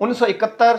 1971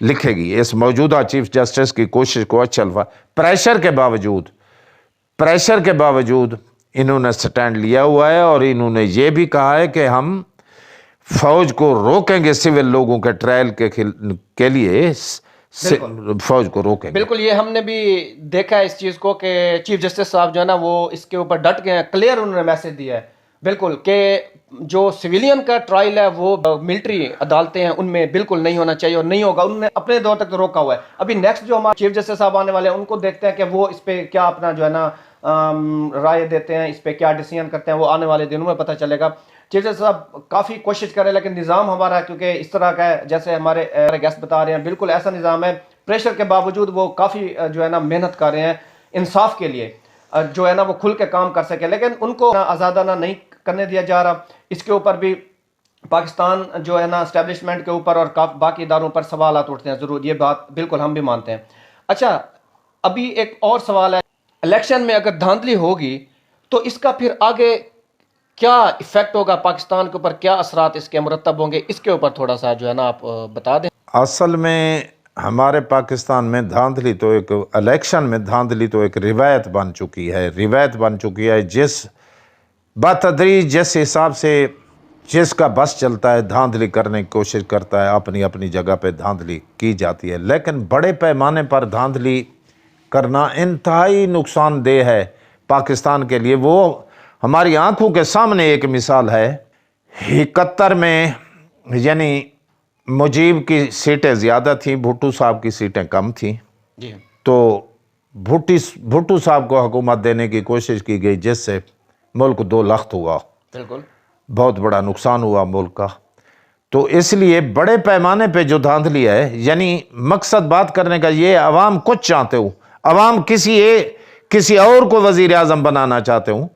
لکھے گی. اس موجودہ چیف جسٹس کی کوشش کو اچھا پریشر کے باوجود انہوں نے سٹینڈ لیا ہوا ہے, اور انہوں نے یہ بھی کہا ہے کہ ہم فوج کو روکیں گے سول لوگوں کے ٹرائل کے لیے, فوج کو روکیں گے. بالکل, یہ ہم نے بھی دیکھا ہے اس چیز کو کہ چیف جسٹس صاحب جو ہے نا وہ اس کے اوپر ڈٹ گئے ہیں, کلیئر انہوں نے میسج دیا ہے بالکل کہ جو سویلین کا ٹرائل ہے وہ ملٹری عدالتیں ہیں ان میں بالکل نہیں ہونا چاہیے اور نہیں ہوگا. انہوں نے اپنے دور تک تو روکا ہوا ہے. ابھی نیکسٹ جو ہمارے چیف جسٹس صاحب آنے والے ہیں ان کو دیکھتے ہیں کہ وہ اس پہ کیا اپنا جو ہے نا رائے دیتے ہیں, اس پہ کیا ڈیسیژن کرتے ہیں, وہ آنے والے دنوں میں پتہ چلے گا. چیف جسٹس صاحب کافی کوشش کر رہے ہیں لیکن نظام ہمارا کیونکہ اس طرح کا ہے جیسے ہمارے گیسٹ بتا رہے ہیں, بالکل ایسا نظام ہے, پریشر کے باوجود وہ کافی جو ہے نا محنت کر رہے ہیں انصاف کے لیے, جو ہے نا وہ کھل کے کام کر سکے, لیکن ان کو آزادانہ نہیں کرنے دیا جا رہا. اس کے اوپر بھی پاکستان جو ہے نا اسٹیبلشمنٹ کے اوپر اور باقی اداروں پر سوالات اٹھتے ہیں ضرور, یہ بات بالکل ہم بھی مانتے ہیں. اچھا, ابھی ایک اور سوال ہے, الیکشن میں اگر دھاندلی ہوگی تو اس کا پھر آگے کیا ایفیکٹ ہوگا پاکستان کے اوپر, کیا اثرات اس کے مرتب ہوں گے, اس کے اوپر تھوڑا سا جو ہے نا آپ بتا دیں. اصل میں ہمارے پاکستان میں دھاندلی تو ایک الیکشن میں دھاندلی تو ایک روایت بن چکی ہے, جس بتدریج جس حساب سے جس کا بس چلتا ہے دھاندلی کرنے کی کوشش کرتا ہے, اپنی اپنی جگہ پہ دھاندلی کی جاتی ہے, لیکن بڑے پیمانے پر دھاندلی کرنا انتہائی نقصان دہ ہے پاکستان کے لیے. وہ ہماری آنکھوں کے سامنے ایک مثال ہے, 71 میں یعنی مجیب کی سیٹیں زیادہ تھیں, بھٹو صاحب کی سیٹیں کم تھیں, جی, تو بھٹو صاحب کو حکومت دینے کی کوشش کی گئی جس سے ملک 2 لخت ہوا, بالکل بہت بڑا نقصان ہوا ملک کا. تو اس لیے بڑے پیمانے پہ جو دھاندلی ہے, یعنی مقصد بات کرنے کا یہ, عوام کچھ چاہتے ہو, عوام کسی اور کو وزیر اعظم بنانا چاہتے ہوں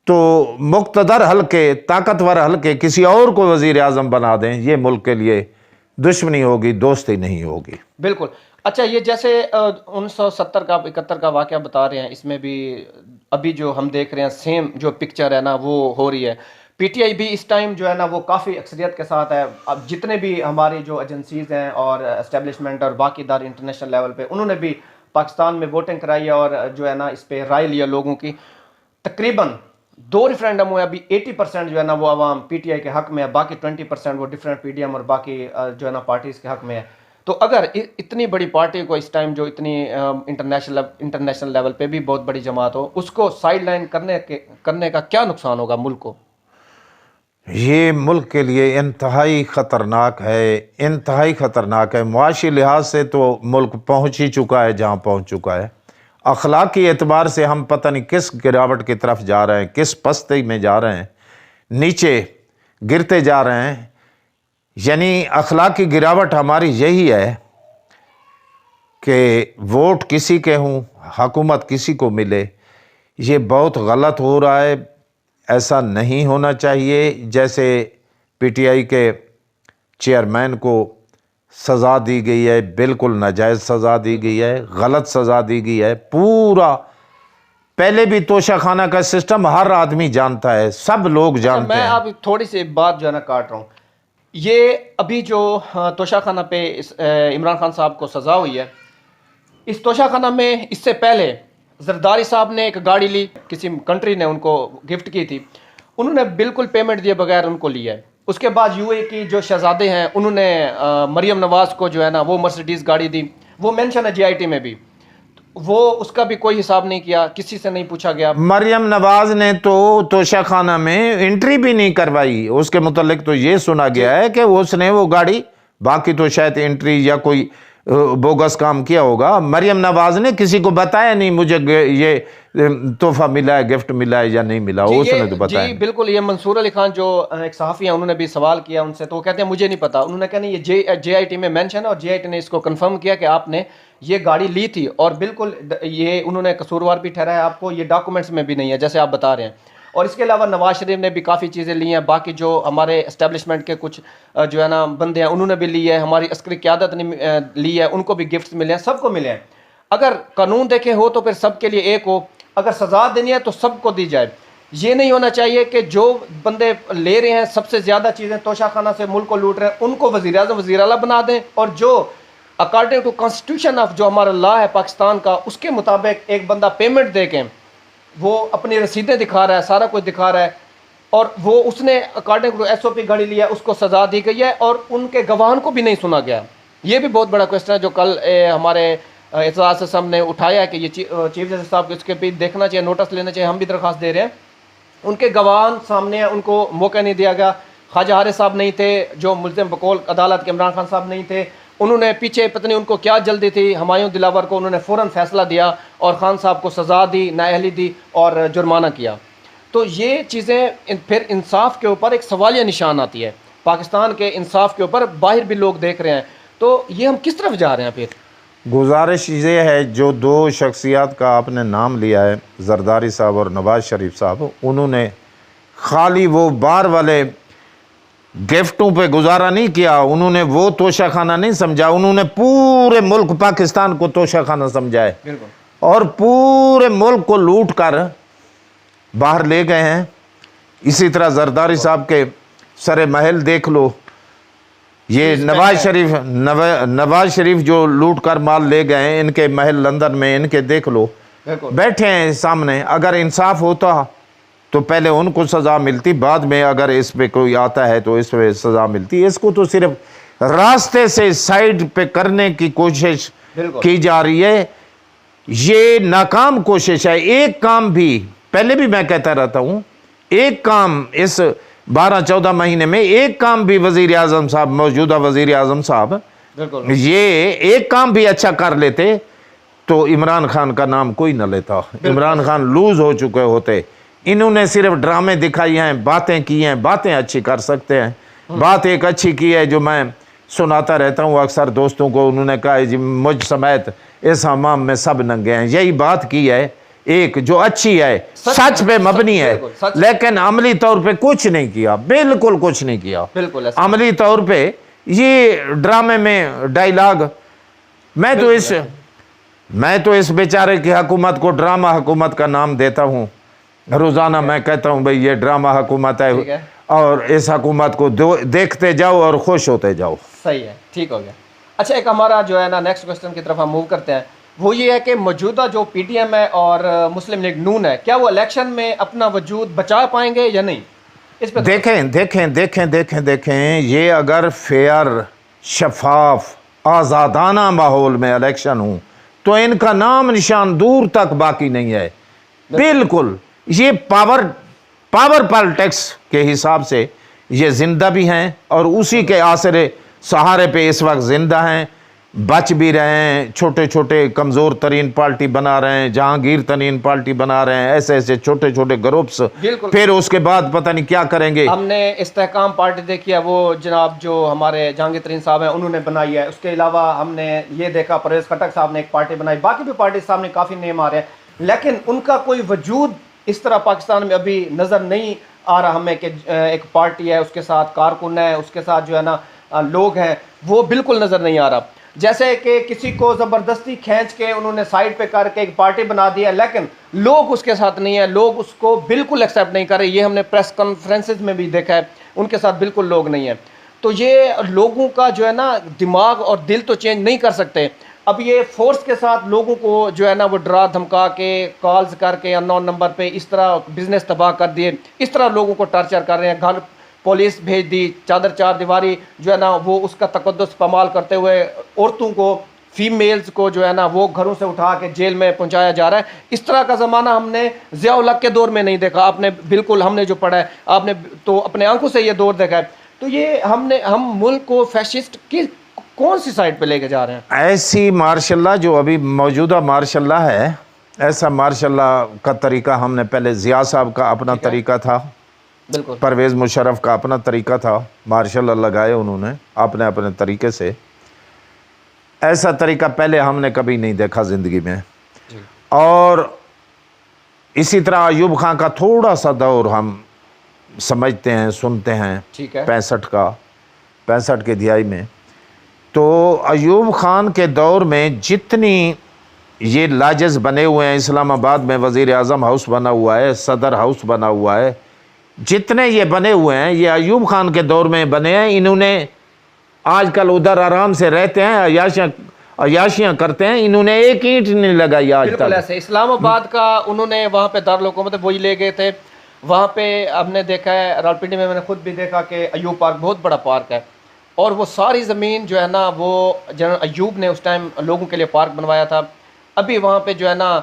تو مقتدر حلقے, طاقتور حلقے کسی اور کو وزیر اعظم بنا دیں, یہ ملک کے لیے دشمنی ہوگی, دوستی نہیں ہوگی. بالکل. اچھا, یہ جیسے 1970 کا 71 کا واقعہ بتا رہے ہیں, اس میں بھی ابھی جو ہم دیکھ رہے ہیں سیم جو پکچر ہے نا وہ ہو رہی ہے. پی ٹی آئی بھی اس ٹائم جو ہے نا وہ کافی اکثریت کے ساتھ ہے. اب جتنے بھی ہماری جو ایجنسیز ہیں اور اسٹیبلشمنٹ اور باقی ادارے انٹرنیشنل لیول پہ, انہوں نے بھی پاکستان میں ووٹنگ کرائی ہے اور جو ہے نا اس پہ رائے لیا لوگوں کی. تقریباً 2 ریفرینڈم ہوئے, ابھی 80% جو ہے نا وہ عوام پی ٹی آئی کے حق میں ہے, باقی 20% وہ ڈفرینٹ پی ڈی ایم اور باقی جو ہے نا پارٹیز کے حق میں ہے. تو اگر اتنی بڑی پارٹی کو اس ٹائم جو اتنی انٹرنیشنل لیول پہ بھی بہت بڑی جماعت ہو, اس کو سائیڈ لائن کرنے کا کیا نقصان ہوگا ملک کو؟ یہ ملک کے لیے انتہائی خطرناک ہے. معاشی لحاظ سے تو ملک پہنچ ہی چکا ہے جہاں پہنچ چکا ہے. اخلاقی اعتبار سے ہم پتہ نہیں کس گراوٹ کی طرف جا رہے ہیں, کس پستی میں جا رہے ہیں, نیچے گرتے جا رہے ہیں. یعنی اخلاقی گراوٹ ہماری یہی ہے کہ ووٹ کسی کے ہوں, حکومت کسی کو ملے. یہ بہت غلط ہو رہا ہے, ایسا نہیں ہونا چاہیے. جیسے پی ٹی آئی کے چیئرمین کو سزا دی گئی ہے, بالکل ناجائز سزا دی گئی ہے, غلط سزا دی گئی ہے. پورا پہلے بھی توشہ خانہ کا سسٹم ہر آدمی جانتا ہے, سب لوگ جانتے ہیں. میں آپ تھوڑی سی بات جو ہے نا کاٹ رہا ہوں. یہ ابھی جو توشہ خانہ پہ عمران خان صاحب کو سزا ہوئی ہے, اس توشہ خانہ میں اس سے پہلے زرداری صاحب نے ایک گاڑی لی, کسی کنٹری نے ان کو گفٹ کی تھی, انہوں نے بالکل پیمنٹ دیے بغیر ان کو لیا ہے. اس کے بعد یو اے کی جو شہزادے ہیں انہوں نے مریم نواز کو جو ہے نا وہ مرسیڈیز گاڑی دی, وہ مینشن ہے جی آئی ٹی میں بھی, وہ اس کا بھی کوئی حساب نہیں کیا, کسی سے نہیں پوچھا گیا. مریم نواز نے تو توشہ خانہ میں انٹری بھی نہیں کروائی. اس کے متعلق تو یہ سنا گیا ہے کہ اس نے وہ گاڑی, باقی تو شاید انٹری یا کوئی بوگس کام کیا ہوگا. مریم نواز نے کسی کو بتایا نہیں مجھے یہ تحفہ ملا ہے, گفٹ ملا ہے یا نہیں ملا, اس نے تو بتایا. جی بالکل. یہ منصور علی خان جو ایک صحافی ہیں, انہوں نے بھی سوال کیا ان سے, تو وہ کہتے ہیں مجھے نہیں پتا. انہوں نے کہا نہیں, یہ جے آئی ٹی میں مینشن ہے اور جے آئی ٹی نے اس کو کنفرم کیا کہ آپ نے یہ گاڑی لی تھی, اور بالکل یہ انہوں نے قصوروار بھی ٹھہرایا آپ کو, یہ ڈاکومنٹس میں بھی نہیں ہے جیسے آپ بتا رہے ہیں. اور اس کے علاوہ نواز شریف نے بھی کافی چیزیں لی ہیں, باقی جو ہمارے اسٹیبلشمنٹ کے کچھ جو ہے نا بندے ہیں انہوں نے بھی لی ہے, ہماری عسکری قیادت نے لی ہے, ان کو بھی گفٹس ملے ہیں, سب کو ملے ہیں. اگر قانون دیکھے ہو تو پھر سب کے لیے ایک ہو, اگر سزا دینی ہے تو سب کو دی جائے. یہ نہیں ہونا چاہیے کہ جو بندے لے رہے ہیں سب سے زیادہ چیزیں توشہ خانہ سے ملک کو لوٹ رہے ہیں ان کو وزیر اعظم وزیر اعلیٰ بنا دیں, اور جو اکارڈنگ ٹو کانسٹیٹیوشن آف جو ہمارا لا ہے پاکستان کا، اس کے مطابق ایک بندہ پیمنٹ دے کے وہ اپنی رسیدیں دکھا رہا ہے، سارا کچھ دکھا رہا ہے، اور وہ اس نے اکارڈنگ ٹو ایس او پی گاڑی لیا، اس کو سزا دی گئی ہے اور ان کے گواہان کو بھی نہیں سنا گیا. یہ بھی بہت بڑا کوشچن ہے جو کل ہمارے اعتراض سے ہم نے اٹھایا ہے کہ یہ چیف جسٹس صاحب کو اس کے بھی دیکھنا چاہیے، نوٹس لینا چاہیے. ہم بھی درخواست دے رہے ہیں. ان کے گواہان سامنے ہیں، ان کو موقع نہیں دیا گیا. خواجہ حارث صاحب نہیں تھے جو ملزم بقول عدالت کے، عمران خان صاحب نہیں تھے، انہوں نے پیچھے پتہ نہیں ان کو کیا جلدی تھی، ہمایوں دلاور کو انہوں نے فوراً فیصلہ دیا اور خان صاحب کو سزا دی، نااہلی دی اور جرمانہ کیا. تو یہ چیزیں پھر انصاف کے اوپر ایک سوالیہ نشان آتی ہے. پاکستان کے انصاف کے اوپر باہر بھی لوگ دیکھ رہے ہیں. تو یہ ہم کس طرف جا رہے ہیں؟ پھر گزارش یہ ہے، جو دو شخصیات کا آپ نے نام لیا ہے، زرداری صاحب اور نواز شریف صاحب، انہوں نے خالی وہ بار والے گفٹوں پہ گزارا نہیں کیا، انہوں نے وہ توشہ خانہ نہیں سمجھا، انہوں نے پورے ملک پاکستان کو توشہ خانہ سمجھا ہے اور پورے ملک کو لوٹ کر باہر لے گئے ہیں. اسی طرح زرداری صاحب کے سر محل دیکھ لو، یہ نواز شریف جو لوٹ کر مال لے گئے ہیں، ان کے محل لندن میں، ان کے دیکھ لو، بیٹھے ہیں سامنے. اگر انصاف ہوتا تو پہلے ان کو سزا ملتی، بعد میں اگر اس پہ کوئی آتا ہے تو اس پہ سزا ملتی. اس کو تو صرف راستے سے سائڈ پہ کرنے کی کوشش کی جا رہی ہے. یہ ناکام کوشش ہے. ایک کام بھی، پہلے بھی میں کہتا رہتا ہوں، ایک کام اس 12-14 مہینے میں ایک کام بھی وزیر اعظم صاحب، موجودہ وزیر اعظم صاحب، یہ ایک کام بھی اچھا کر لیتے تو عمران خان کا نام کوئی نہ لیتا. عمران خان لوز ہو چکے ہوتے. انہوں نے صرف ڈرامے دکھائی ہیں، باتیں کی ہیں. باتیں اچھی کر سکتے ہیں. بات ایک اچھی کی ہے جو میں سناتا رہتا ہوں اکثر دوستوں کو، انہوں نے کہا جی مجھ سمیت اس حمام میں سب ننگے ہیں. یہی بات کی ہے ایک جو اچھی ہے، سچ پہ مبنی ہے، لیکن عملی طور پہ کچھ نہیں کیا، بالکل کچھ نہیں کیا. عملی طور پہ یہ ڈرامے میں ڈائیلاگ، میں تو اس بیچارے کی حکومت کو ڈرامہ حکومت کا نام دیتا ہوں. روزانہ میں کہتا ہوں بھئی یہ ڈرامہ حکومت ہے اور اس حکومت کو دیکھتے جاؤ اور خوش ہوتے جاؤ. صحیح ہے، ٹھیک ہو گیا. اچھا، ایک ہمارا جو ہے نا نیکسٹ کوسچن کی طرف ہم موو کرتے ہیں. وہ یہ ہے کہ موجودہ جو پی ٹی ایم ہے اور مسلم لیگ نون ہے، کیا وہ الیکشن میں اپنا وجود بچا پائیں گے یا نہیں؟ اس پہ دیکھیں یہ اگر فیئر، شفاف، آزادانہ ماحول میں الیکشن ہوں تو ان کا نام نشان دور تک باقی نہیں ہے. بالکل. یہ پاور پالیٹکس کے حساب سے یہ زندہ بھی ہیں اور اسی کے آسرے سہارے پہ اس وقت زندہ ہیں، بچ بھی رہے ہیں. چھوٹے چھوٹے کمزور ترین پارٹی بنا رہے ہیں، جہانگیر ترین پارٹی بنا رہے ہیں، ایسے چھوٹے چھوٹے گروپس. پھر اس کے بعد پتہ نہیں کیا کریں گے. ہم نے استحکام پارٹی دیکھی ہے، وہ جناب جو ہمارے جہانگیر ترین صاحب ہیں انہوں نے بنائی ہے. اس کے علاوہ ہم نے یہ دیکھا پرویز خٹک صاحب نے ایک پارٹی بنائی. باقی بھی پارٹی سامنے کافی نیم آ رہے ہیں، لیکن ان کا کوئی وجود اس طرح پاکستان میں ابھی نظر نہیں آ رہا ہمیں کہ ایک پارٹی ہے، اس کے ساتھ کارکن ہے، اس کے ساتھ جو ہے نا لوگ ہیں، وہ بالکل نظر نہیں آ رہا. جیسے کہ کسی کو زبردستی کھینچ کے انہوں نے سائڈ پہ کر کے ایک پارٹی بنا دی ہے، لیکن لوگ اس کے ساتھ نہیں ہیں، لوگ اس کو بالکل ایکسیپٹ نہیں کر رہے. یہ ہم نے پریس کانفرنسز میں بھی دیکھا ہے، ان کے ساتھ بالکل لوگ نہیں ہیں. تو یہ لوگوں کا جو ہے نا دماغ اور دل تو چینج نہیں کر سکتے. اب یہ فورس کے ساتھ لوگوں کو جو ہے نا وہ ڈرا دھمکا کے، کالز کر کے ان نون نمبر پہ اس طرح بزنس تباہ کر دیے، اس طرح لوگوں کو ٹارچر کر رہے ہیں. گھر پولیس بھیج دی، چادر چار دیواری جو ہے نا وہ اس کا تقدس پامال کرتے ہوئے عورتوں کو، فیمیلز کو جو ہے نا وہ گھروں سے اٹھا کے جیل میں پہنچایا جا رہا ہے. اس طرح کا زمانہ ہم نے ضیاء الحق کے دور میں نہیں دیکھا. آپ نے بالکل، ہم نے جو پڑھا ہے، آپ نے تو اپنے آنکھوں سے یہ دور دیکھا ہے. تو یہ ہم ملک کو فیشسٹ کی کون سی سائڈ پہ لے کے جا رہے ہیں؟ ایسی ماشاء اللہ جو ابھی موجودہ ماشاء اللہ ہے، ایسا ماشاء اللہ کا طریقہ ہم نے پہلے ضیاء صاحب کا اپنا طریقہ تھا، بالکل پرویز مشرف کا اپنا طریقہ تھا، ماشاء اللہ لگائے انہوں نے اپنے طریقے سے. ایسا طریقہ پہلے ہم نے کبھی نہیں دیکھا زندگی میں. اور اسی طرح ایوب خان کا تھوڑا سا دور ہم سمجھتے ہیں، سنتے ہیں، 65 کے دہائی میں. تو ایوب خان کے دور میں جتنی یہ لاجز بنے ہوئے ہیں، اسلام آباد میں وزیر اعظم ہاؤس بنا ہوا ہے، صدر ہاؤس بنا ہوا ہے، جتنے یہ بنے ہوئے ہیں یہ ایوب خان کے دور میں بنے ہیں. انہوں نے آج کل ادھر آرام سے رہتے ہیں, عیاشیاں کرتے ہیں, انہوں نے ایک اینٹ نہیں لگائی آج بالکل تک. ایسے اسلام آباد کا انہوں نے وہاں پہ دارالحکومت وہی لے گئے تھے. وہاں پہ ہم نے دیکھا ہے راولپنڈی میں نے خود بھی دیکھا کہ ایوب پارک بہت بڑا پارک ہے, اور وہ ساری زمین جو ہے نا وہ جنرل ایوب نے اس ٹائم لوگوں کے لیے پارک بنوایا تھا. ابھی وہاں پہ جو ہے نا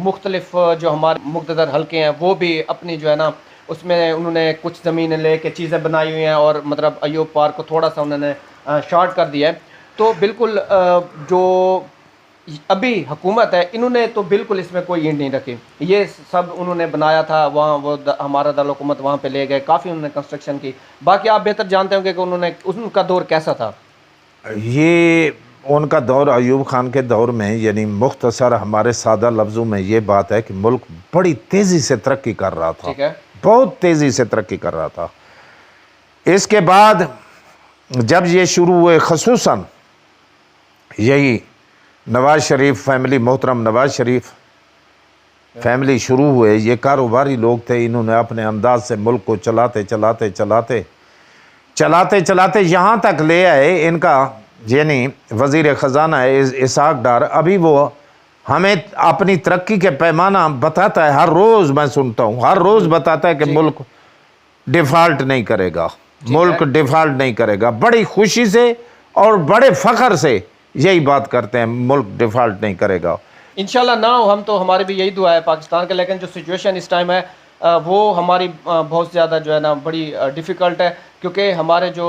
مختلف جو ہمارے مقتدر حلقے ہیں وہ بھی اپنی جو ہے نا اس میں انہوں نے کچھ زمینیں لے کے چیزیں بنائی ہوئی ہیں, اور مطلب ایوب پارک کو تھوڑا سا انہوں نے شارٹ کر دیا ہے. تو بالکل جو ابھی حکومت ہے انہوں نے تو بالکل اس میں کوئی اینٹ نہیں رکھی, یہ سب انہوں نے بنایا تھا. وہاں وہ ہمارا دارالحکومت وہاں پہ لے گئے, کافی انہوں نے کنسٹرکشن کی. باقی آپ بہتر جانتے ہوں گے کہ انہوں نے ان کا دور کیسا تھا. یہ ان کا دور ایوب خان کے دور میں, یعنی مختصر ہمارے سادہ لفظوں میں یہ بات ہے کہ ملک بڑی تیزی سے ترقی کر رہا تھا, ٹھیک ہے, بہت تیزی سے ترقی کر رہا تھا. اس کے بعد جب یہ شروع ہوئے, خصوصاً یہی نواز شریف فیملی, محترم نواز شریف فیملی شروع ہوئے, یہ کاروباری لوگ تھے. انہوں نے اپنے انداز سے ملک کو چلاتے یہاں تک لے آئے. ان کا یعنی وزیر خزانہ ہے اسحاق ڈار, ابھی وہ ہمیں اپنی ترقی کے پیمانہ بتاتا ہے, ہر روز میں سنتا ہوں, ہر روز بتاتا ہے کہ ملک ڈیفالٹ نہیں کرے گا, ملک ڈیفالٹ نہیں کرے گا. بڑی خوشی سے اور بڑے فخر سے یہی بات کرتے ہیں, ملک ڈیفالٹ نہیں کرے گا. انشاءاللہ نہ ہو, ہم تو ہماری بھی یہی دعا ہے پاکستان کے. لیکن جو سچویشن اس ٹائم ہے وہ ہماری بہت زیادہ جو ہے نا بڑی ڈیفیکلٹ ہے, کیونکہ ہمارے جو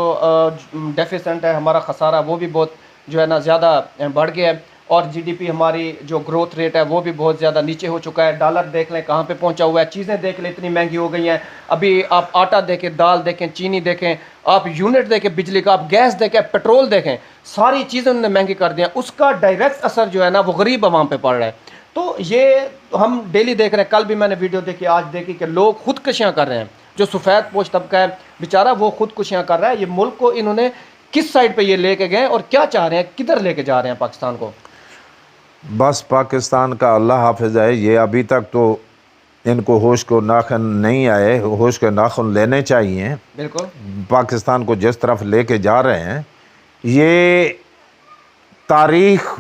ڈیفیسنٹ ہے, ہمارا خسارہ وہ بھی بہت جو ہے نا زیادہ بڑھ گیا ہے, اور جی ڈی پی ہماری جو گروتھ ریٹ ہے وہ بھی بہت زیادہ نیچے ہو چکا ہے. ڈالر دیکھ لیں کہاں پہ پہنچا ہوا ہے, چیزیں دیکھ لیں اتنی مہنگی ہو گئی ہیں. ابھی آپ آٹا دیکھیں, دال دیکھیں, چینی دیکھیں, آپ یونٹ دیکھیں بجلی کا, آپ گیس دیکھیں, پیٹرول دیکھیں, ساری چیزیں انہوں نے مہنگی کر دیا. اس کا ڈائریکٹ اثر جو ہے نا وہ غریب عوام پہ پڑ رہا ہے. تو یہ ہم ڈیلی دیکھ رہے ہیں, کل بھی میں نے ویڈیو دیکھی, آج دیکھی کہ لوگ خودکشیاں کر رہے ہیں. جو سفید پوش طبقہ ہے بیچارہ وہ خودکشیاں کر رہا ہے. یہ ملک کو انہوں نے کس سائڈ پہ یہ لے کے گئے اور کیا چاہ رہے ہیں, کدھر لے کے جا رہے ہیں پاکستان کو؟ بس پاکستان کا اللہ حافظ ہے. یہ ابھی تک تو ان کو ہوش کو ناخن نہیں آئے, ہوش کے ناخن لینے چاہیے. بالکل پاکستان کو جس طرف لے کے جا رہے ہیں, یہ تاریخ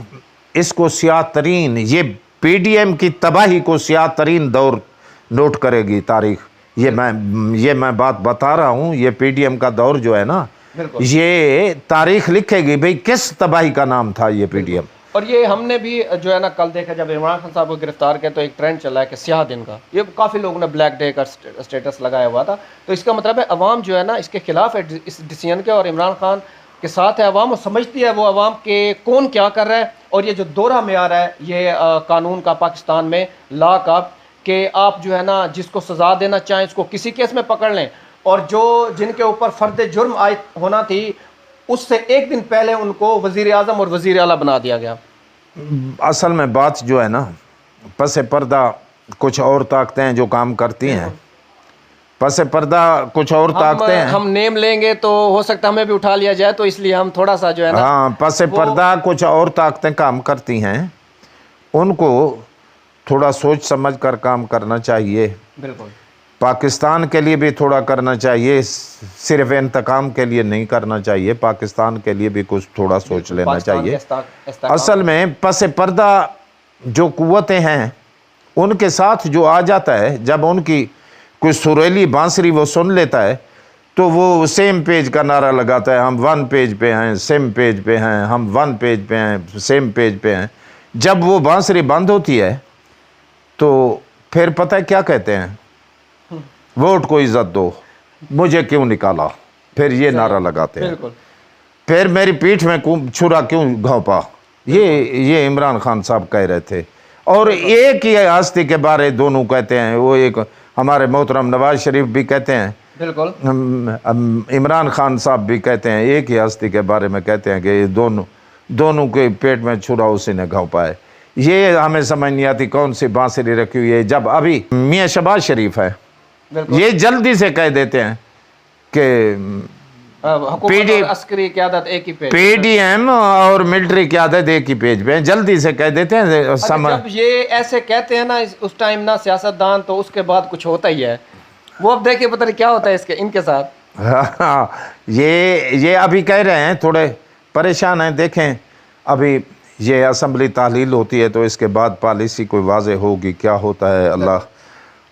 اس کو سیاہ ترین, یہ پی ڈی ایم کی تباہی کو سیاہ ترین دور نوٹ کرے گی تاریخ. یہ میں بات بتا رہا ہوں, یہ پی ڈی ایم کا دور جو ہے نا, یہ تاریخ لکھے گی بھئی کس تباہی کا نام تھا یہ پی ڈی ایم. اور یہ ہم نے بھی جو ہے نا کل دیکھا, جب عمران خان صاحب کو گرفتار کیا تو ایک ٹرینڈ چلا ہے کہ سیاہ دن کا, یہ کافی لوگوں نے بلیک ڈے کا اسٹیٹس لگایا ہوا تھا. تو اس کا مطلب ہے عوام جو ہے نا اس کے خلاف ہے, اس ڈیسیژن کے, اور عمران خان کے ساتھ ہے عوام, اور سمجھتی ہے وہ عوام کے کون کیا کر رہا ہے. اور یہ جو دورہ میں آ رہا ہے یہ قانون کا پاکستان میں, لا کا, کہ آپ جو ہے نا جس کو سزا دینا چاہیں اس کو کسی کیس میں پکڑ لیں, اور جو جن کے اوپر فرد جرم عائد ہونا تھی اس سے ایک دن پہلے ان کو وزیر اعظم اور وزیر اعلیٰ بنا دیا گیا. اصل میں بات جو ہے نا, پس پردہ کچھ اور طاقتیں ہیں جو کام کرتی ہیں, پس پردہ کچھ اور طاقتیں ہیں. ہم نیم لیں گے تو ہو سکتا ہے ہمیں بھی اٹھا لیا جائے, تو اس لیے ہم تھوڑا سا جو ہے نا, ہاں, پس پردہ کچھ اور طاقتیں کام کرتی ہیں, ان کو تھوڑا سوچ سمجھ کر کام کرنا چاہیے. بالکل پاکستان کے لیے بھی تھوڑا کرنا چاہیے, صرف انتقام کے لیے نہیں کرنا چاہیے, پاکستان کے لیے بھی کچھ تھوڑا سوچ لینا چاہیے. اصل میں پس پردہ جو قوتیں ہیں ان کے ساتھ جو آ جاتا ہے, جب ان کی کوئی سریلی بانسری وہ سن لیتا ہے تو وہ سیم پیج کا نعرہ لگاتا ہے, ہم 1 پیج پہ ہیں, سیم پیج پہ ہیں, ہم 1 پیج پہ ہیں, سیم پیج پہ ہیں. جب وہ بانسری بند ہوتی ہے تو پھر پتہ ہے کیا کہتے ہیں, ووٹ کو عزت دو, مجھے کیوں نکالا, پھر یہ نعرہ لگاتے ہیں. پھر میری پیٹھ میں چھرا کیوں گھونپا, یہ عمران خان صاحب کہہ رہے تھے. اور ایک ہی ہستی کے بارے دونوں کہتے ہیں, وہ ایک ہمارے محترم نواز شریف بھی کہتے ہیں, بالکل عمران خان صاحب بھی کہتے ہیں, ایک ہی ہستی کے بارے میں کہتے ہیں کہ یہ دونوں کے پیٹ میں چھرا اسی نے گھونپا ہے. یہ ہمیں سمجھ نہیں آتی کون سی بانسری رکھی ہوئی ہے. جب ابھی میاں شہباز شریف ہے, یہ جلدی سے کہہ دیتے ہیں کہ عسکری قیادت ایک ہی پیج, پی ڈی ایم اور ملٹری قیادت ایک ہی پیج پہ, جلدی سے کہہ دیتے ہیں. جب یہ ایسے کہتے ہیں نا اس ٹائم نا سیاستدان, تو اس کے بعد کچھ ہوتا ہی ہے. وہ اب دیکھیں پتہ نہیں کیا ہوتا ہے ان کے ساتھ. ہاں یہ ابھی کہہ رہے ہیں تھوڑے پریشان ہیں. دیکھیں ابھی یہ اسمبلی تحلیل ہوتی ہے تو اس کے بعد پالیسی کوئی واضح ہوگی کیا ہوتا ہے.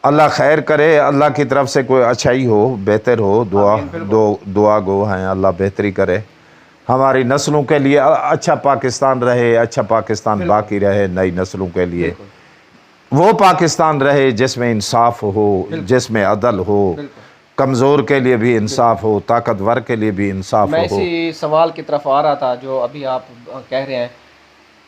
اللہ خیر کرے, اللہ کی طرف سے کوئی اچھائی ہو, بہتر ہو. دعا گو ہیں, اللہ بہتری کرے ہماری نسلوں کے لیے. اچھا پاکستان رہے, اچھا پاکستان باقی رہے نئی نسلوں کے لیے. وہ پاکستان رہے جس میں انصاف ہو, جس میں عدل ہو, کمزور کے لیے بھی انصاف ہو, طاقتور کے لیے بھی انصاف ہو. میں اسی سوال کی طرف آ رہا تھا جو ابھی آپ کہہ رہے ہیں.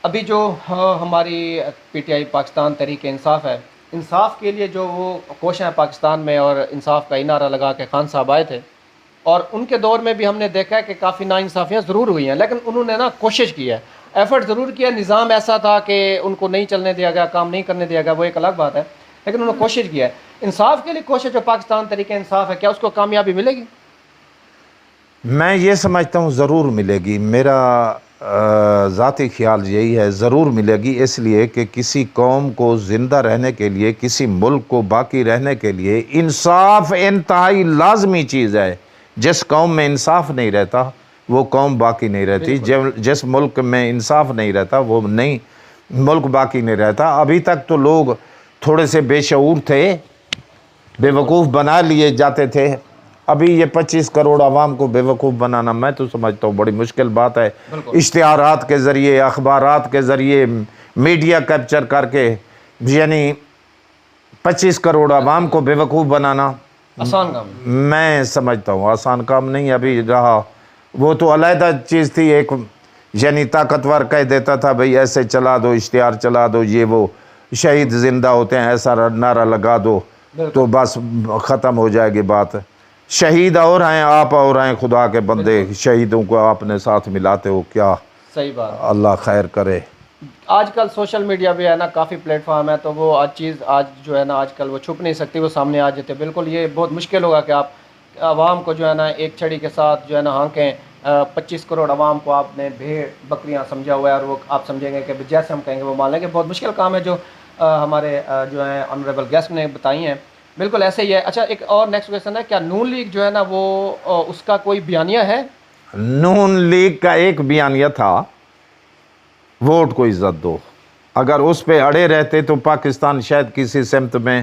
ابھی جو ہماری P T I Pakistan Tehreek Insaf ہے, انصاف کے لیے جو وہ کوشاں پاکستان میں اور انصاف کا نعرہ لگا کے خان صاحب آئے تھے, اور ان کے دور میں بھی ہم نے دیکھا ہے کہ کافی ناانصافیاں ضرور ہوئی ہیں, لیکن انہوں نے نا کوشش کی ہے, ایفرٹ ضرور کیا. نظام ایسا تھا کہ ان کو نہیں چلنے دیا گیا, کام نہیں کرنے دیا گیا, وہ ایک الگ بات ہے, لیکن انہوں نے کوشش کی ہے. انصاف کے لیے کوشش جو پاکستان طریقہ انصاف ہے, کیا اس کو کامیابی ملے گی؟ میں یہ سمجھتا ہوں ضرور ملے گی. میرا ذاتی خیال یہی ہے, ضرور ملے گی. اس لیے کہ کسی قوم کو زندہ رہنے کے لیے, کسی ملک کو باقی رہنے کے لیے انصاف انتہائی لازمی چیز ہے. جس قوم میں انصاف نہیں رہتا وہ قوم باقی نہیں رہتی. جس ملک میں انصاف نہیں رہتا وہ ملک باقی نہیں رہتا. ابھی تک تو لوگ تھوڑے سے بے شعور تھے, بے وقوف بنا لیے جاتے تھے. ابھی یہ 25 کروڑ عوام کو بے وقوف بنانا میں تو سمجھتا ہوں بڑی مشکل بات ہے. اشتہارات کے ذریعے, اخبارات کے ذریعے, میڈیا کیپچر کر کے, یعنی 25 کروڑ عوام کو بے وقوف بنانا آسان کام میں سمجھتا ہوں آسان کام نہیں ابھی رہا. وہ تو علیحدہ چیز تھی. ایک یعنی طاقتور کہہ دیتا تھا بھئی ایسے چلا دو, اشتہار چلا دو, یہ وہ شہید زندہ ہوتے ہیں ایسا نعرہ لگا دو تو بس ختم ہو جائے گی بات. شہید اور ہیں, آپ اور ہیں, خدا کے بندے, شہیدوں کو آپ نے ساتھ ملاتے ہو کیا. صحیح بات. اللہ خیر کرے. آج کل سوشل میڈیا بھی ہے نا, کافی پلیٹ فارم ہے, تو وہ چیز آج جو ہے نا آج کل وہ چھپ نہیں سکتی, وہ سامنے آ جاتے. بالکل یہ بہت مشکل ہوگا کہ آپ عوام کو جو ہے نا ایک چھڑی کے ساتھ جو ہے نا ہانکیں. 25 کروڑ عوام کو آپ نے بھیڑ بکریاں سمجھا ہوا ہے, اور وہ آپ سمجھیں گے کہ جیسے ہم کہیں گے وہ مان لیں گے. بہت مشکل کام ہے جو ہمارے جو ہیں آنریبل گیسٹ نے بتائی ہیں. بالکل ایسے ہی ہے. اچھا ایک اور نیکسٹ کویشچن ہے, کیا نون لیگ جو ہے نا وہ اس کا کوئی بیانیہ ہے؟ نون لیگ کا ایک بیانیہ تھا, ووٹ کو عزت دو. اگر اس پہ اڑے رہتے تو پاکستان شاید کسی سمت میں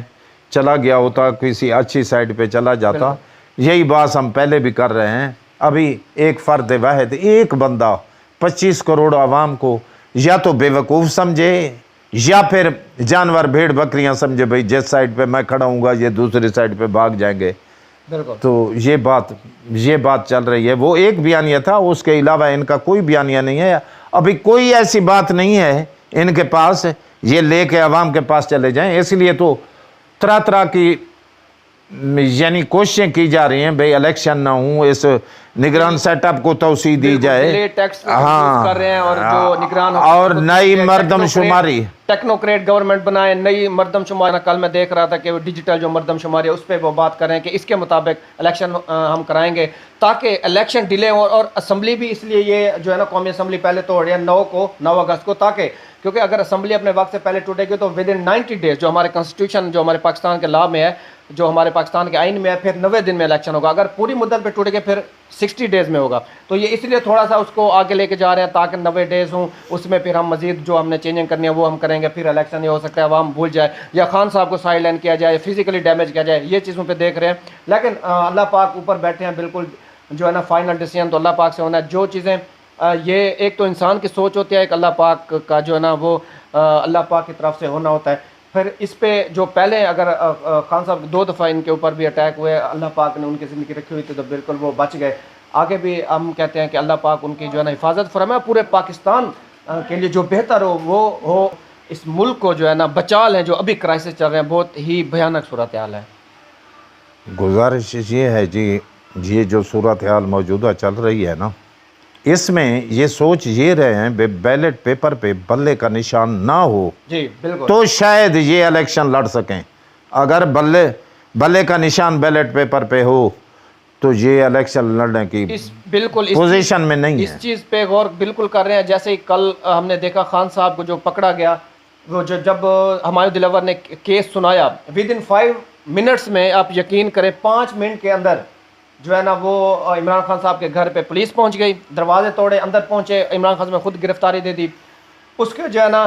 چلا گیا ہوتا, کسی اچھی سائڈ پہ چلا جاتا. یہی بات ہم پہلے بھی کر رہے ہیں. ابھی ایک فرد واحد, ایک بندہ 25 کروڑ عوام کو یا تو بے وقوف سمجھے یا پھر جانور بھیڑ بکریاں سمجھے, بھئی جس سائڈ پہ میں کھڑا ہوں گا یہ دوسری سائڈ پہ بھاگ جائیں گے. تو یہ بات چل رہی ہے. وہ ایک بیانیہ تھا, اس کے علاوہ ان کا کوئی بیانیہ نہیں ہے. ابھی کوئی ایسی بات نہیں ہے ان کے پاس یہ لے کے عوام کے پاس چلے جائیں. اس لیے تو طرح طرح کی یعنی کوششیں کی جا رہی ہیں بھئی الیکشن نہ ہوں, اس نگران سیٹ اپ کو توسیع دی جائے. ہاں, کر رہے ہیں, اور جو نگران اور نئی مردم شماری, ٹیکنوکریٹ گورنمنٹ بنائے, نئی مردم شماری. کل میں دیکھ رہا تھا کہ وہ ڈیجیٹل جو مردم شماری ہے اس پہ وہ بات کر رہے ہیں کہ اس کے مطابق الیکشن ہم کرائیں گے تاکہ الیکشن ڈیلے ہو. اور اسمبلی بھی اس لیے یہ جو ہے نا قومی اسمبلی پہلے توڑ رہی ہے 9 اگست کو, تاکہ کیونکہ اگر اسمبلی اپنے وقت سے پہلے ٹوٹے گی تو ود ان 90 ڈیز جو ہمارے کانسٹیٹیوشن جو ہمارے پاکستان کے لا میں ہے, جو ہمارے پاکستان کے آئین میں ہے, پھر 90 دن میں الیکشن ہوگا. اگر پوری مدت پہ ٹوٹے گے پھر 60 ڈیز میں ہوگا. تو یہ اس لیے تھوڑا سا اس کو آگے لے کے جا رہے ہیں تاکہ 90 ڈیز ہوں, اس میں پھر ہم مزید جو ہم نے چینجنگ کرنی ہے وہ ہم کریں گے. پھر الیکشن یہ ہو سکتا ہے عوام بھول جائے, یا خان صاحب کو سائڈ لائن کیا جائے, فزیکلی ڈیمیج کیا جائے. یہ چیزوں پہ دیکھ رہے ہیں. لیکن اللہ پاک اوپر بیٹھے ہیں, بالکل جو ہے نا فائنل ڈیسیجن تو اللہ پاک سے ہونا ہے. جو چیزیں یہ ایک تو انسان کی سوچ ہوتی ہے, ایک اللہ پاک کا جو ہے نا وہ اللہ پاک کی طرف سے ہونا ہوتا ہے. پھر اس پہ جو پہلے اگر خان صاحب 2 دفعہ ان کے اوپر بھی اٹیک ہوئے, اللہ پاک نے ان کی زندگی رکھی ہوئی تھی تو بالکل وہ بچ گئے. آگے بھی ہم کہتے ہیں کہ اللہ پاک ان کی جو ہے نا حفاظت فرمائے, پورے پاکستان کے لیے جو بہتر ہو وہ ہو. اس ملک کو جو ہے نا بچا لیں. جو ابھی کرائسس چل رہے ہیں بہت ہی بھیانک صورتحال ہے. گزارش یہ ہے جی, یہ جو صورتحال موجودہ چل رہی ہے نا, اس میں یہ سوچ یہ رہے ہیں بیلٹ پیپر پہ بلے کا نشان نہ ہو جی بالکل, تو شاید یہ الیکشن لڑ سکیں. اگر بلے کا نشان بیلٹ پیپر پہ ہو تو یہ الیکشن لڑنے کی بالکل پوزیشن میں نہیں ہے. اس چیز پہ غور بالکل کر رہے ہیں. جیسے ہی کل ہم نے دیکھا خان صاحب کو جو پکڑا گیا, وہ جب ہمایوں دلاور نے کیس سنایا, ود ان 5 منٹس میں آپ یقین کریں 5 منٹ کے اندر جو ہے نا وہ عمران خان صاحب کے گھر پہ پولیس پہنچ گئی, دروازے توڑے, اندر پہنچے, عمران خان صاحب نے خود گرفتاری دے دی. اس کے جو ہے نا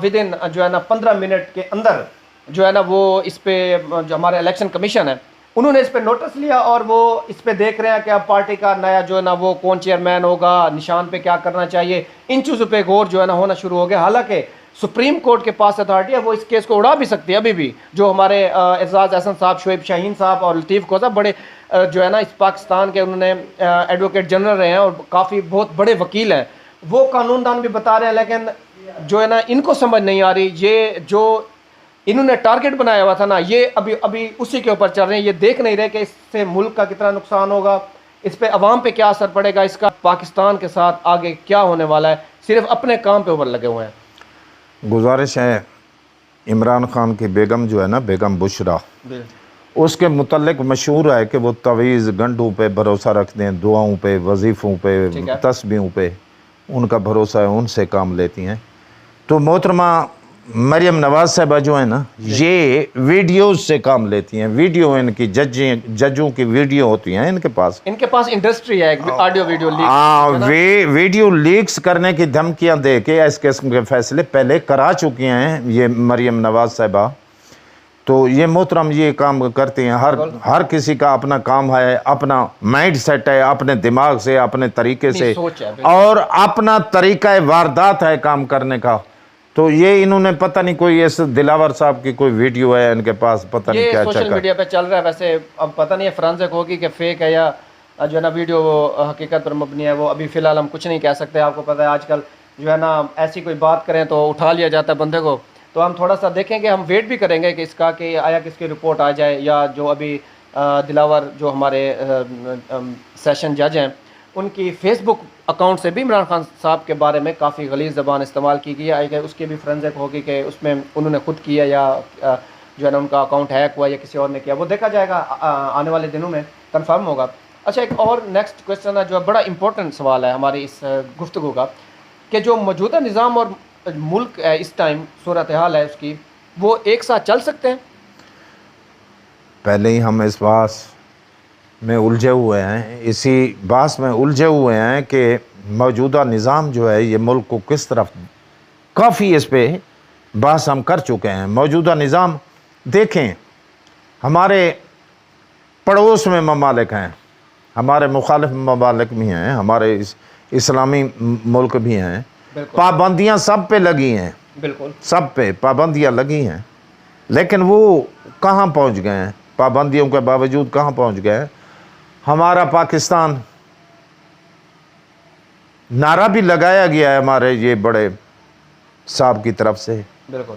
ودن جو ہے نا 15 منٹ کے اندر جو ہے نا وہ اس پہ جو ہمارے الیکشن کمیشن ہے انہوں نے اس پہ نوٹس لیا, اور وہ اس پہ دیکھ رہے ہیں کہ اب پارٹی کا نیا جو ہے نا وہ کون چیئرمین ہوگا, نشان پہ کیا کرنا چاہیے, ان چیزوں پہ غور جو ہے نا ہونا شروع ہو گیا. حالانکہ سپریم کورٹ کے پاس اتھارٹی ہے, وہ اس کیس کو اڑا بھی سکتی ہے ابھی بھی. جو ہمارے اعزاز احسن صاحب, شعیب شاہین صاحب اور لطیف کوزہ بڑے جو ہے نا اس پاکستان کے انہوں نے ایڈوکیٹ جنرل رہے ہیں اور کافی بہت بڑے وکیل ہیں, وہ قانون دان بھی بتا رہے ہیں, لیکن جو ہے نا ان کو سمجھ نہیں آ رہی. یہ جو انہوں نے ٹارگٹ بنایا ہوا تھا نا, یہ ابھی اسی کے اوپر چل رہے ہیں. یہ دیکھ نہیں رہے کہ اس سے ملک کا کتنا نقصان ہوگا, اس پہ عوام پہ کیا اثر پڑے گا, اس کا پاکستان کے ساتھ آگے کیا ہونے والا ہے. صرف اپنے کام پہ اوپر لگے ہوئے ہیں. گزارش ہے عمران خان کی بیگم جو ہے نا, بیگم بشرا, اس کے متعلق مشہور ہے کہ وہ تویز گنڈوں پہ بھروسہ رکھتے ہیں, دعاؤں پہ, وظیفوں پہ, تسبیحوں پہ ان کا بھروسہ ہے, ان سے کام لیتی ہیں. تو محترمہ مریم نواز صاحبہ جو ہے نا, یہ ویڈیوز سے کام لیتی ہیں. ویڈیو ان کی ججوں کی ویڈیو ہوتی ہیں ان کے پاس انڈسٹری ہے, audio video leak, video leaks کرنے کی دھمکیاں دے کے اس قسم کے فیصلے پہلے کرا چکی ہیں یہ مریم نواز صاحبہ. تو یہ محترم یہ کام کرتے ہیں. ہر کسی کا اپنا کام ہے, اپنا مائنڈ سیٹ ہے, اپنے دماغ سے, اپنے طریقے سے, اور اپنا طریقہ واردات ہے کام کرنے کا. تو یہ انہوں نے پتہ نہیں کوئی اس دلاور صاحب کی کوئی ویڈیو ہے ان کے پاس, پتہ نہیں کیا سوشل میڈیا پہ چل رہا ہے. ویسے اب پتہ نہیں ہے فرانزک ہوگی کہ فیک ہے یا جو ہے نا ویڈیو حقیقت پر مبنی ہے, وہ ابھی فی الحال ہم کچھ نہیں کہہ سکتے. آپ کو پتہ ہے آج کل جو ہے نا ایسی کوئی بات کریں تو اٹھا لیا جاتا ہے بندے کو. تو ہم تھوڑا سا دیکھیں گے, ہم ویٹ بھی کریں گے کہ اس کا کہ آیا کس کی رپورٹ آ جائے, یا جو ابھی دلاور جو ہمارے سیشن جج ہیں ان کی فیس بک اکاؤنٹ سے بھی عمران خان صاحب کے بارے میں کافی غلیظ زبان استعمال کی گئی ہے. اس کی بھی فرنزک ہوگی کہ اس میں انہوں نے خود کیا یا جو ہے نا ان کا اکاؤنٹ ہیک ہوا یا کسی اور نے کیا, وہ دیکھا جائے گا آنے والے دنوں میں کنفرم ہوگا. اچھا, ایک اور نیکسٹ کویشچن ہے جو بڑا امپورٹنٹ سوال ہے ہماری اس گفتگو کا, کہ جو موجودہ نظام اور ملک ہے اس ٹائم صورتحال ہے اس کی, وہ ایک ساتھ چل سکتے ہیں؟ پہلے ہی ہم اس بات میں الجھے ہوئے ہیں, اسی بات میں الجھے ہوئے ہیں کہ موجودہ نظام جو ہے یہ ملک کو کس طرف, کافی اس پہ بحث ہم کر چکے ہیں. موجودہ نظام دیکھیں, ہمارے پڑوس میں ممالک ہیں, ہمارے مخالف ممالک بھی ہیں, ہمارے اسلامی ملک بھی ہیں, پابندیاں سب پہ لگی ہیں, بالکل سب پہ پابندیاں لگی ہیں, لیکن وہ کہاں پہنچ گئے ہیں؟ پابندیوں کے باوجود کہاں پہنچ گئے ہیں؟ ہمارا پاکستان نعرہ بھی لگایا گیا ہے ہمارے یہ بڑے صاحب کی طرف سے, بالکل,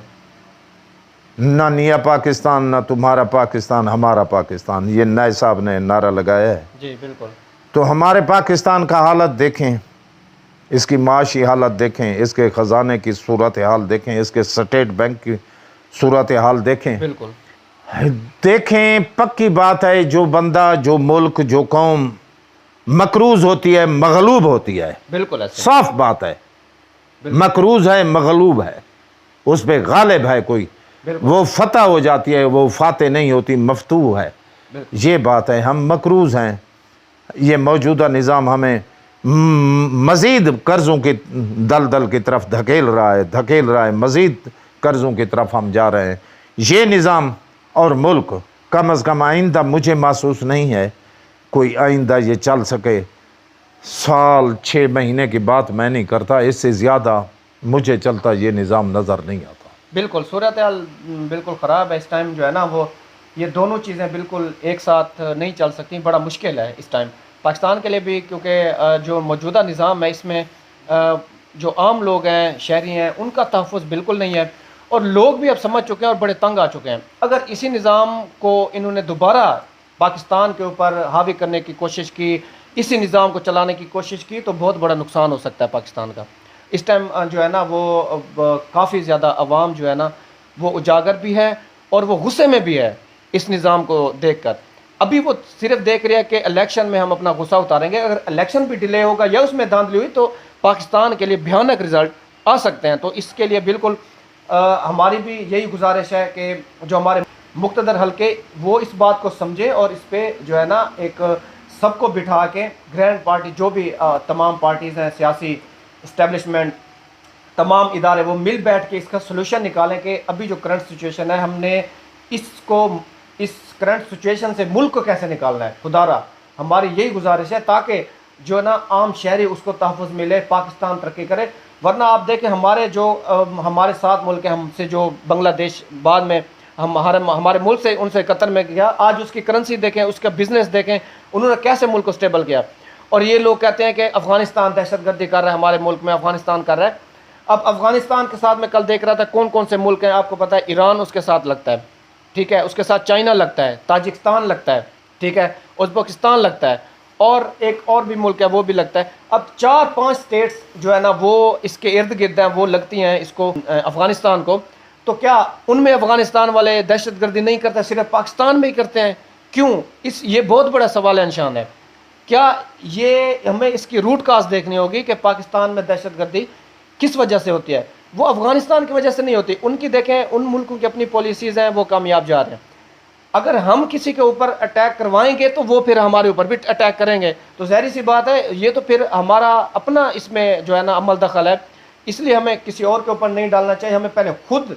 نہ نیا پاکستان, نہ تمہارا پاکستان, ہمارا پاکستان, یہ نئے صاحب نے نعرہ لگایا ہے. جی بالکل. تو ہمارے پاکستان کا حالت دیکھیں, اس کی معاشی حالت دیکھیں, اس کے خزانے کی صورتحال دیکھیں, اس کے سٹیٹ بینک کی صورتحال دیکھیں, بالکل دیکھیں. پکی بات ہے, جو بندہ, جو ملک, جو قوم مقروض ہوتی ہے مغلوب ہوتی ہے. بالکل صاف بات ہے, مقروض ہے مغلوب ہے, اس پہ غالب ہے کوئی, وہ فتح ہو جاتی ہے, وہ فاتح نہیں ہوتی, مفتوح ہے. یہ بات ہے, ہم مقروض ہیں. یہ موجودہ نظام ہمیں مزید قرضوں کی دلدل کی طرف دھکیل رہا ہے, مزید قرضوں کی طرف ہم جا رہے ہیں. یہ نظام اور ملک کم از کم آئندہ مجھے محسوس نہیں ہے کوئی آئندہ یہ چل سکے. سال 6 مہینے کی بات میں نہیں کرتا, اس سے زیادہ مجھے چلتا یہ نظام نظر نہیں آتا. بالکل, صورتحال بالکل خراب ہے اس ٹائم. جو ہے نا وہ یہ دونوں چیزیں بالکل ایک ساتھ نہیں چل سکتی. بڑا مشکل ہے اس ٹائم پاکستان کے لیے بھی, کیونکہ جو موجودہ نظام ہے اس میں جو عام لوگ ہیں, شہری ہیں, ان کا تحفظ بالکل نہیں ہے, اور لوگ بھی اب سمجھ چکے ہیں اور بڑے تنگ آ چکے ہیں. اگر اسی نظام کو انہوں نے دوبارہ پاکستان کے اوپر حاوی کرنے کی کوشش کی, اسی نظام کو چلانے کی کوشش کی, تو بہت بڑا نقصان ہو سکتا ہے پاکستان کا. اس ٹائم جو ہے نا وہ کافی زیادہ عوام جو ہے نا وہ اجاگر بھی ہے اور وہ غصے میں بھی ہے اس نظام کو دیکھ کر. ابھی وہ صرف دیکھ رہے ہیں کہ الیکشن میں ہم اپنا غصہ اتاریں گے, اگر الیکشن بھی ڈیلے ہوگا یا اس میں دھاندلی ہوئی تو پاکستان کے لیے بھیانک رزلٹ آ سکتے ہیں. تو اس کے لیے بالکل ہماری بھی یہی گزارش ہے کہ جو ہمارے مقتدر حلقے وہ اس بات کو سمجھے اور اس پہ جو ہے نا ایک سب کو بٹھا کے گرینڈ پارٹی جو بھی تمام پارٹیز ہیں, سیاسی اسٹیبلشمنٹ, تمام ادارے, وہ مل بیٹھ کے اس کا سلوشن نکالیں کہ ابھی جو کرنٹ سچویشن ہے ہم نے اس کرنٹ سچویشن سے ملک کو کیسے نکالنا ہے. خدا را ہماری یہی گزارش ہے تاکہ جو ہے نا عام شہری اس کو تحفظ ملے, پاکستان ترقی کرے. ورنہ آپ دیکھیں ہمارے جو ہمارے ساتھ ملک ہیں, ہم سے جو بنگلہ دیش بعد میں ہمارے ملک سے ان سے قطر میں گیا, آج اس کی کرنسی دیکھیں, اس کا بزنس دیکھیں, انہوں نے کیسے ملک کو سٹیبل کیا. اور یہ لوگ کہتے ہیں کہ افغانستان دہشت گردی کر رہا ہے, ہمارے ملک میں افغانستان کر رہا ہے. اب افغانستان کے ساتھ میں کل دیکھ رہا تھا کون کون سے ملک ہیں, آپ کو پتہ ہے ایران اس کے ساتھ لگتا ہے, ٹھیک ہے, اس کے ساتھ چائنا لگتا ہے, تاجکستان لگتا ہے, ٹھیک ہے, ازبکستان لگتا ہے, اور ایک اور بھی ملک ہے وہ بھی لگتا ہے. اب 4-5 اسٹیٹس جو ہے نا وہ اس کے ارد گرد ہیں, وہ لگتی ہیں اس کو افغانستان کو. تو کیا ان میں افغانستان والے دہشت گردی نہیں کرتے, صرف پاکستان میں ہی کرتے ہیں؟ کیوں؟ یہ بہت بڑا سوال نشان ہے. کیا یہ ہمیں اس کی روٹ کاز دیکھنی ہوگی کہ پاکستان میں دہشت گردی کس وجہ سے ہوتی ہے؟ وہ افغانستان کی وجہ سے نہیں ہوتی. ان کی دیکھیں, ان ملکوں کی اپنی پالیسیز ہیں, وہ کامیاب جا رہے ہیں. اگر ہم کسی کے اوپر اٹیک کروائیں گے تو وہ پھر ہمارے اوپر بھی اٹیک کریں گے. تو ظاہری سی بات ہے, یہ تو پھر ہمارا اپنا اس میں جو ہے نا عمل دخل ہے. اس لیے ہمیں کسی اور کے اوپر نہیں ڈالنا چاہیے. ہمیں پہلے خود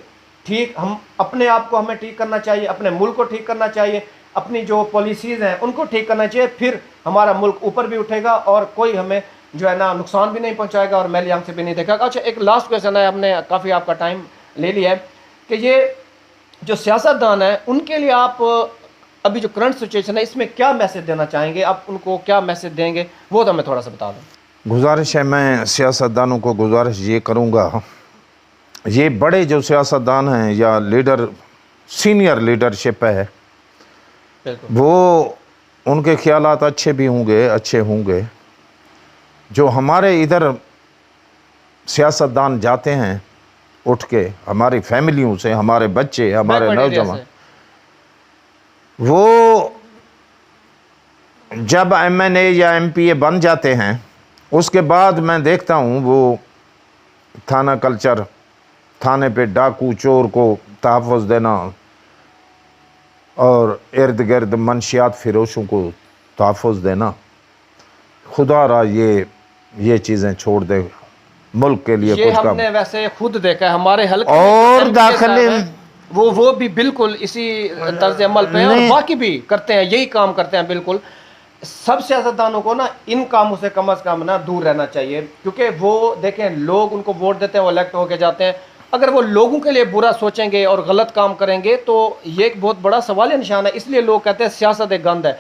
ہم اپنے آپ کو ہمیں ٹھیک کرنا چاہیے, اپنے ملک کو ٹھیک کرنا چاہیے, اپنی جو پالیسیز ہیں ان کو ٹھیک کرنا چاہیے. پھر ہمارا ملک اوپر بھی اٹھے گا اور کوئی ہمیں جو ہے نا نقصان بھی نہیں پہنچائے گا اور میلی آنکھ سے بھی نہیں دیکھا گا. اچھا, ایک لاسٹ کویشچن ہے, ہم نے کافی آپ کا ٹائم لے لیا ہے, کہ یہ جو سیاستدان ہیں ان کے لیے آپ ابھی جو کرنٹ سچویشن ہے اس میں کیا میسج دینا چاہیں گے؟ آپ ان کو کیا میسج دیں گے وہ تو ہمیں تھوڑا سا بتا دیں. گزارش ہے, میں سیاستدانوں کو گزارش یہ کروں گا, یہ بڑے جو سیاستدان ہیں یا لیڈر, سینئر لیڈرشپ ہے, وہ ان کے خیالات اچھے بھی ہوں گے, اچھے ہوں گے. جو ہمارے ادھر سیاستدان جاتے ہیں اٹھ کے ہماری فیملیوں سے, ہمارے بچے, ہمارے نوجوان, وہ جب ایم این اے یا ایم پی اے بن جاتے ہیں اس کے بعد میں دیکھتا ہوں وہ تھانہ کلچر, تھانے پہ ڈاکو چور کو تحفظ دینا اور ارد گرد منشیات فروشوں کو تحفظ دینا. خدا را یہ چیزیں چھوڑ دے, ملک کے لیے یہ کچھ ہم نے ویسے خود دیکھا ہے ہمارے حلقے اور داخلے وہ بھی بالکل اسی طرز عمل پہ ہیں, اور باقی بھی کرتے ہیں, یہی کام کرتے ہیں. بالکل سب سیاستدانوں کو نا ان کاموں سے کم از کم نا دور رہنا چاہیے, کیونکہ وہ دیکھیں لوگ ان کو ووٹ دیتے ہیں, وہ الیکٹ ہو کے جاتے ہیں. اگر وہ لوگوں کے لیے برا سوچیں گے اور غلط کام کریں گے تو یہ ایک بہت بڑا سوال نشان ہے. اس لیے لوگ کہتے ہیں سیاست ایک گند ہے,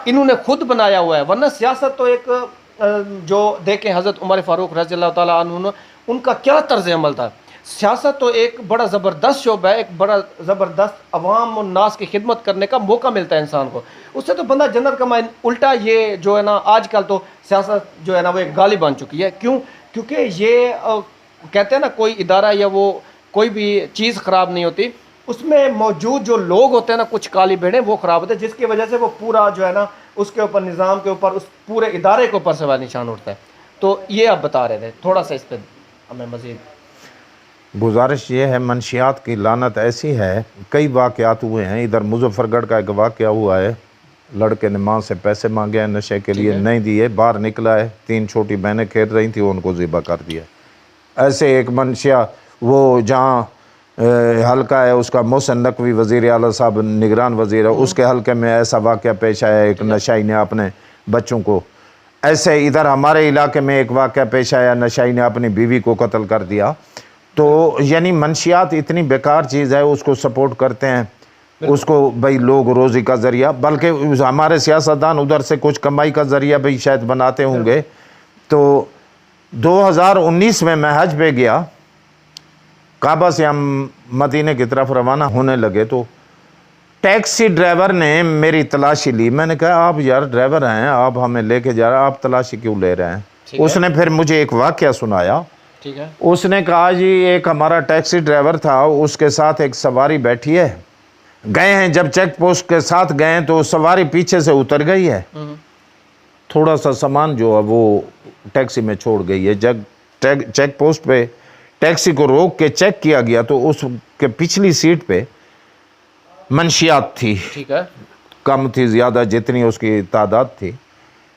انہوں نے خود بنایا ہوا ہے. ورنہ سیاست تو ایک جو دیکھیں حضرت عمر فاروق رضی اللہ تعالیٰ عنہ, ان کا کیا طرز عمل تھا. سیاست تو ایک بڑا زبردست شعبہ ہے, ایک بڑا زبردست عوام الناس کی خدمت کرنے کا موقع ملتا ہے انسان کو. اس سے تو بندہ جنت کمائے. الٹا یہ جو ہے نا آج کل تو سیاست جو ہے نا وہ ایک گالی بن چکی ہے. کیوں؟ کیونکہ یہ کہتے ہیں نا کوئی ادارہ یا وہ کوئی بھی چیز خراب نہیں ہوتی, اس میں موجود جو لوگ ہوتے ہیں نا کچھ کالی بھیڑیں, وہ خراب ہوتے ہیں, جس کی وجہ سے وہ پورا جو ہے نا اس کے اوپر, نظام کے اوپر, اس پورے ادارے کے اوپر سوال نشان اٹھتا ہے. تو یہ آپ بتا رہے تھے, تھوڑا سا اس پہ ہمیں مزید. گزارش یہ ہے, منشیات کی لعنت ایسی ہے, کئی واقعات ہوئے ہیں. ادھر مظفر گڑھ کا ایک واقعہ ہوا ہے, لڑکے نے ماں سے پیسے مانگے ہیں نشے کے لیے, نہیں دیے, باہر نکلا ہے, 3 چھوٹی بہنیں کھیل رہی تھیں, ان کو ذبح کر دیا. ایسے ایک منشیا وہ جہاں حلقہ ہے اس کا محسن نقوی وزیر اعلیٰ صاحب نگران وزیر ہے, اس کے حلقے میں ایسا واقعہ پیش آیا, ایک نشائی نے اپنے بچوں کو, ایسے ادھر ہمارے علاقے میں ایک واقعہ پیش آیا, نشائی نے اپنی بیوی کو قتل کر دیا. تو یعنی منشیات اتنی بیکار چیز ہے, اس کو سپورٹ کرتے ہیں, اس کو بھئی لوگ روزی کا ذریعہ, بلکہ ہمارے سیاستدان ادھر سے کچھ کمائی کا ذریعہ بھی شاید بناتے ہوں گے. تو 2019 میں حج پہ گیا, کعبہ سے ہم مدینے کی طرف روانہ ہونے لگے تو ٹیکسی ڈرائیور نے میری تلاشی لی. میں نے کہا آپ یار ڈرائیور ہیں, آپ ہمیں لے کے جا رہے ہیں, آپ تلاشی کیوں لے رہے ہیں؟ اس نے پھر مجھے ایک واقعہ سنایا. اس نے کہا جی ایک ہمارا ٹیکسی ڈرائیور تھا, اس کے ساتھ ایک سواری بیٹھی ہے, گئے ہیں جب چیک پوسٹ کے ساتھ گئے تو سواری پیچھے سے اتر گئی ہے, تھوڑا سا سامان جو ہے وہ ٹیکسی میں چھوڑ گئی ہے. جب چیک پوسٹ پہ ٹیکسی کو روک کے چیک کیا گیا تو اس کے پچھلی سیٹ پہ منشیات تھی, کم تھی زیادہ جتنی اس کی تعداد تھی,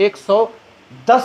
110